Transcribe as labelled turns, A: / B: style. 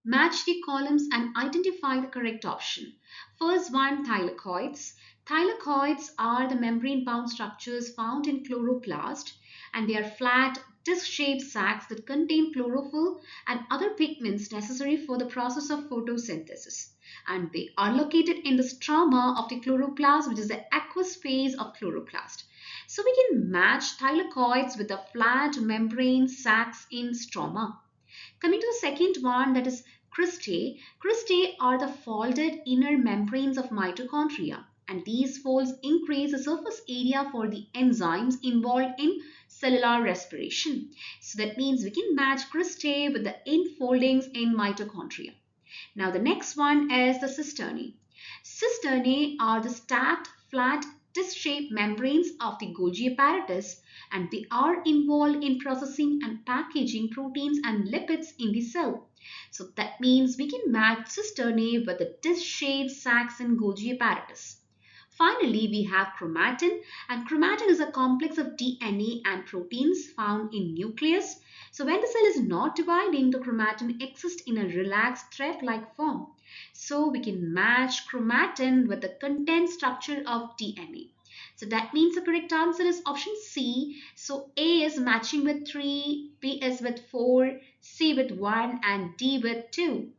A: Match the columns and identify the correct option. First one, thylakoids. Thylakoids are the membrane-bound structures found in chloroplast, and they are flat, disc-shaped sacs that contain chlorophyll and other pigments necessary for the process of photosynthesis. And they are located in the stroma of the chloroplast, which is the aqueous phase of chloroplast. So we can match thylakoids with the flat membrane sacs in stroma. Coming to the second one, that is cristae. Cristae are the folded inner membranes of mitochondria, and these folds increase the surface area for the enzymes involved in cellular respiration. So that means we can match cristae with the infoldings in mitochondria. Now the next one is the cisternae. Cisternae are the stacked, flat, disc-shaped membranes of the Golgi apparatus, and they are involved in processing and packaging proteins and lipids in the cell. So that means we can match cisternae with the disc-shaped sacs in Golgi apparatus. Finally, we have chromatin, and chromatin is a complex of DNA and proteins found in nucleus. So when the cell is not dividing, the chromatin exists in a relaxed thread-like form. So we can match chromatin with the content structure of DNA. So that means the correct answer is option C. So A is matching with 3, B is with 4, C with 1, and D with 2.